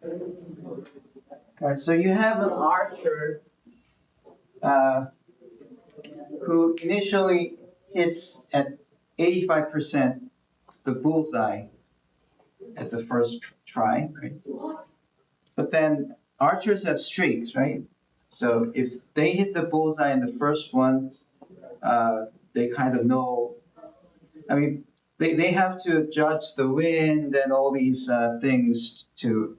All right, so you have an archer uh, who initially hits at 85% the bullseye at the first try, right? But then archers have streaks, right? So if they hit the bullseye in the first one, they kind of know. I mean, they have to judge the wind and all these things to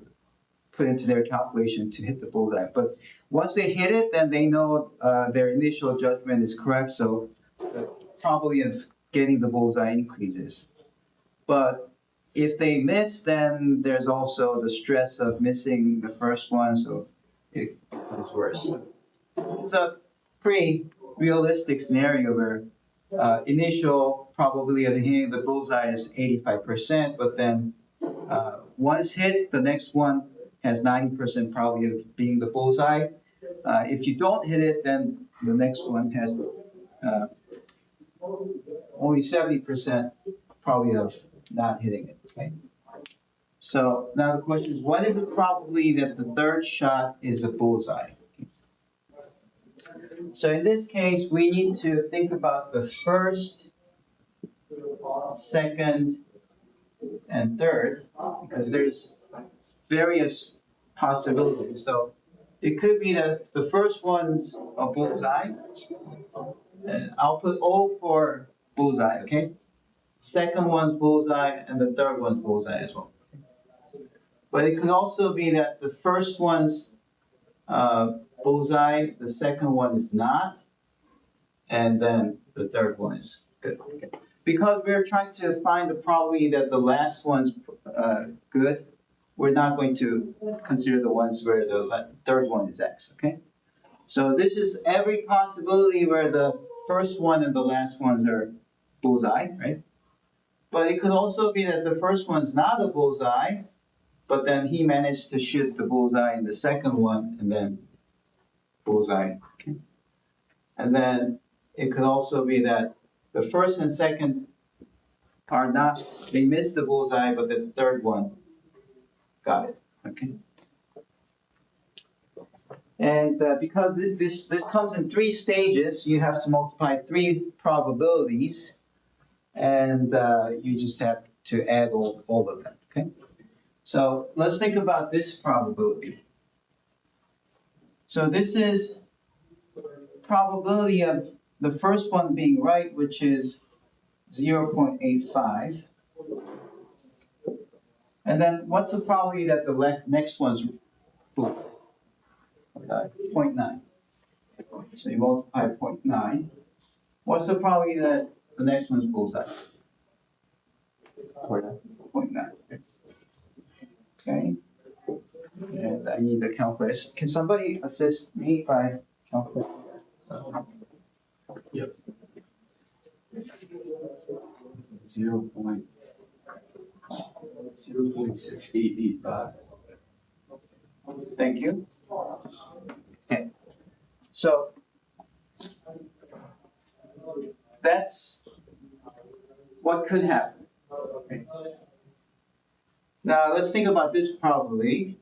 put into their calculation to hit the bullseye. But once they hit it, then they know their initial judgment is correct. So the probability of getting the bullseye increases. But if they miss, then there's also the stress of missing the first one, so it becomes worse. It's a pretty realistic scenario where initial probability of hitting the bullseye is 85%, but then once hit, the next one has 90% probability of being the bullseye. If you don't hit it, then the next one has uh, only 70% probability of not hitting it. Okay. So now the question is, what is the probability that the third shot is a bullseye? So in this case, we need to think about the first, second, and third, because there's various possibilities. So it could be that the first one's a bullseye, and I'll put O for bullseye, okay? Second one's bullseye, and the third one's bullseye as well. But it could also be that the first one's bullseye, the second one is not, and then the third one is good. Okay. Because we're trying to find the probability that the last one's good, we're not going to consider the ones where the third one is X, okay? So this is every possibility where the first one and the last ones are bullseye, right? But it could also be that the first one's not a bullseye, but then he managed to shoot the bullseye in the second one and then bullseye, okay? And then it could also be that the first and second are not, they missed the bullseye, but the third one got it, okay? And because this comes in three stages, you have to multiply three probabilities, and you just have to add all of them, okay? So let's think about this probability. So this is probability of the first one being right, which is 0.85. And then what's the probability that the next one's 0.9? So you multiply 0.9. What's the probability that the next one's bullseye? 0.9. Okay. And I need the calculator. Can somebody assist me by calculating? Yep. 0.6885. Thank you. Okay. So that's what could happen. Okay. Now let's think about this probability.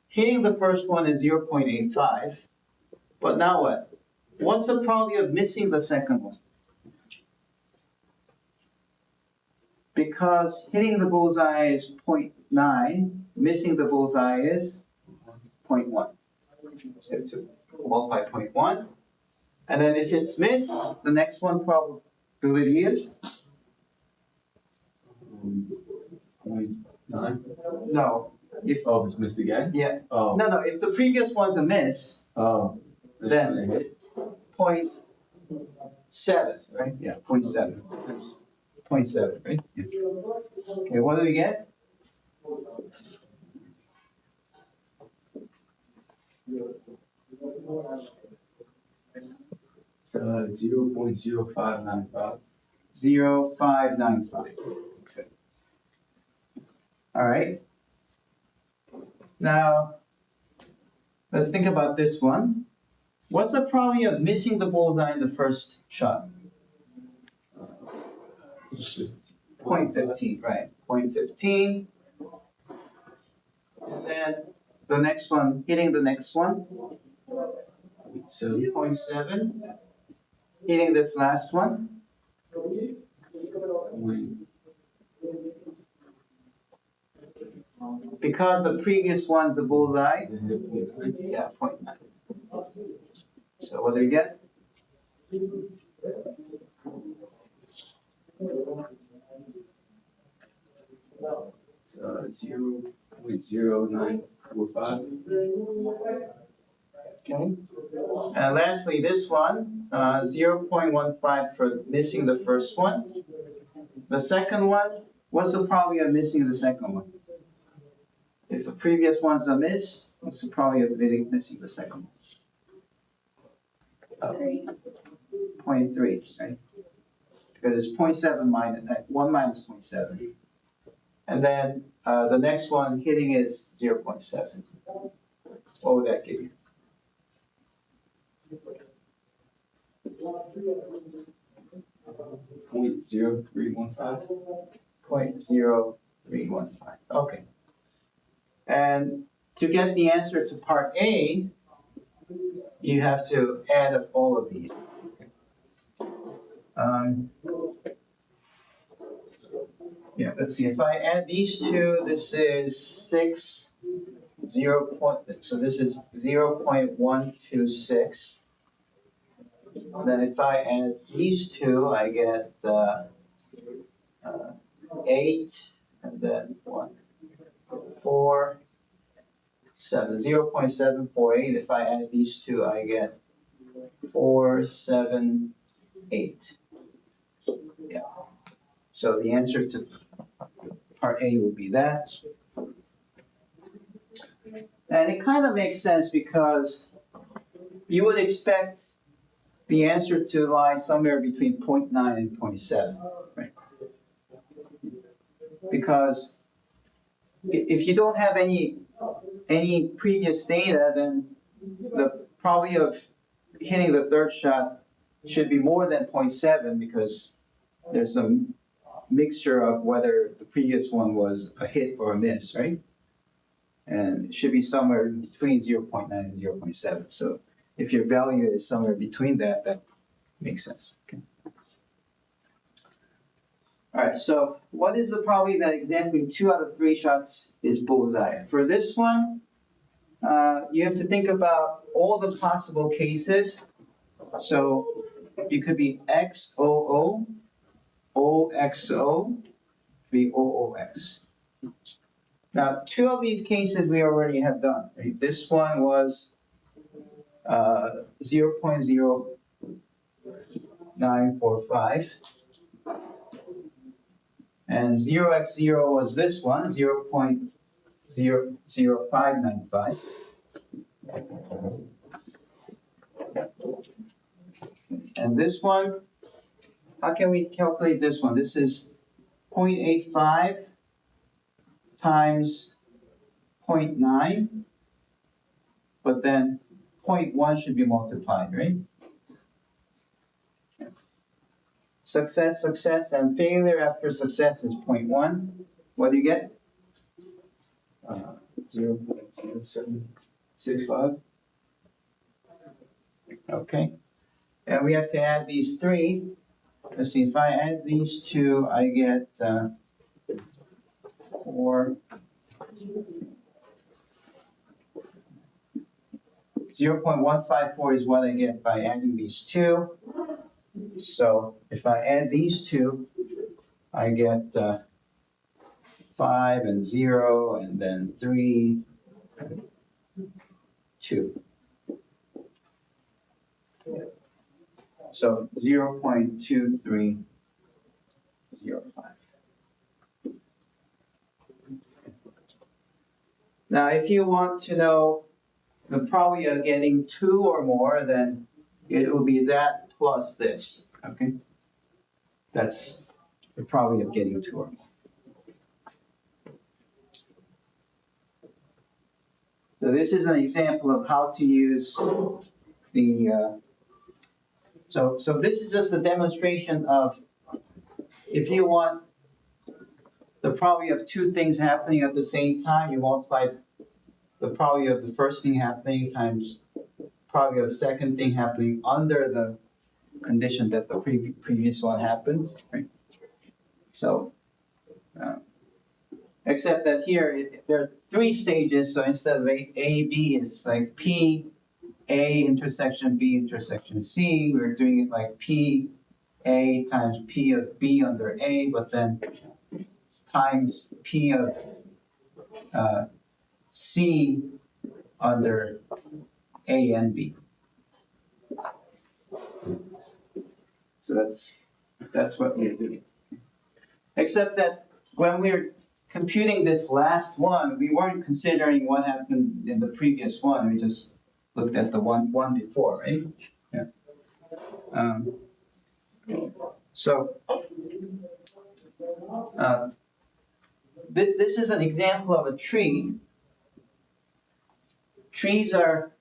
Hitting the first one is 0.85. But now what? What's the probability of missing the second one? Because hitting the bullseye is 0.9, missing the bullseye is 0.1. So to multiply 0.1. And then if it's missed, the next one probability is? 0.9. No. If it's missed again? Yeah. Oh. No. If the previous one's a miss, then 0.7, right? Yeah, 0.7. 0.7, right? Yeah. Okay, what do we get? So 0.0595. 0.595. Okay. All right. Now, let's think about this one. What's the probability of missing the bullseye in the first shot? 0.15, right? 0.15. then the next one, hitting the next one, So 0.7, hitting this last one, because the previous one's a bullseye, yeah, 0.9. So what do we get? Zero point 0945. Okay. And lastly, this one, 0.15 for missing the first one. The second one, what's the probability of missing the second one? If the previous one's a miss, what's the probability of missing the second one? 0.3, right? Because it's 0.7 minus, 1 minus 0.7. And then the next one hitting is 0.7. What would that give you? Point 0315. 0.0315. Okay. And to get the answer to part A, you have to add up all of these. Yeah, let's see. If I add these two, this is 6, 0. So this is 0.126. Then if I add these two, I get 8, and then 1, 4, 7, 0.748. If I add these two, I get 4, 7, 8. Yeah. So the answer to part A will be that. And it kind of makes sense because you would expect the answer to lie somewhere between 0.9 and 0.7, right? Because if you don't have any previous data, then the probability of hitting the third shot should be more than 0.7 because there's a mixture of whether the previous one was a hit or a miss, right? And it should be somewhere between 0.9 and 0.7. So if your value is somewhere between that, that makes sense. Okay. All right, so what is the probability that exactly 2 out of 3 shots is bullseye? For this one, you have to think about all the possible cases. So it could be XOO, OXO, be OOX. Now, 2 of these cases we already have done. Right? This one was 0.0945. And 0x0 was this one, 0.00595. And this one, how can we calculate this one? This is 0.85 times 0.9, but then 0.1 should be multiplied, right? Success, success, and failure after success is 0.1. What do you get? 0.0765. Okay. And we have to add these 3. Let's see, if I add these 2, I get 4. 0.154 is what I get by adding these 2. So if I add these 2, I get 5 and 0, and then 3, 2. So 0.2305. Now, if you want to know the probability of getting 2 or more, then it will be that plus this, okay? That's the probability of getting 2 or more. So this is an example of how to use the, so this is just a demonstration of if you want the probability of 2 things happening at the same time, you multiply the probability of the first thing happening times probability of the second thing happening under the condition that the previous one happens, right? So, except that here there are three stages, so instead of A, B, it's like P, A intersection B intersection C. We're doing it like P, A times P of B under A, but then times P of C under A and B. So that's what we're doing. Except that when we're computing this last one, we weren't considering what happened in the previous one. We just looked at the one before, right? Yeah. So this is an example of a tree. Trees are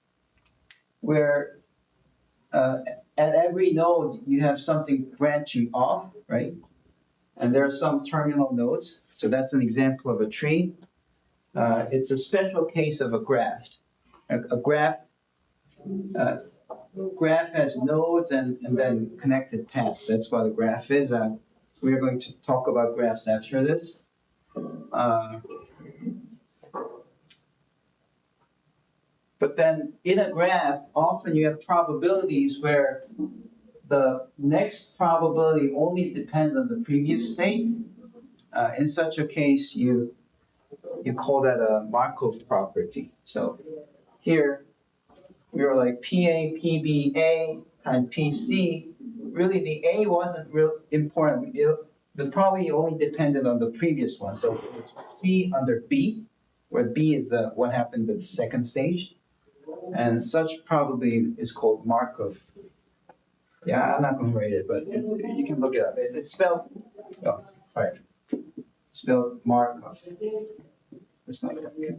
where at every node you have something branching off, right? And there are some terminal nodes. So that's an example of a tree. It's a special case of a graph. A graph has nodes and then connected paths. That's what a graph is. We're going to talk about graphs after this. But then in a graph, often you have probabilities where the next probability only depends on the previous state. In such a case, you call that a Markov property. So here we were like PA, PBA times PC. Really, the A wasn't real important. The probability only depended on the previous one. So it's C under B, where B is what happened at the second stage. And such probability is called Markov. Yeah, I'm not going to write it, but you can look it up. It's spelled, oh, right. Spelled Markov. It's like that. Okay.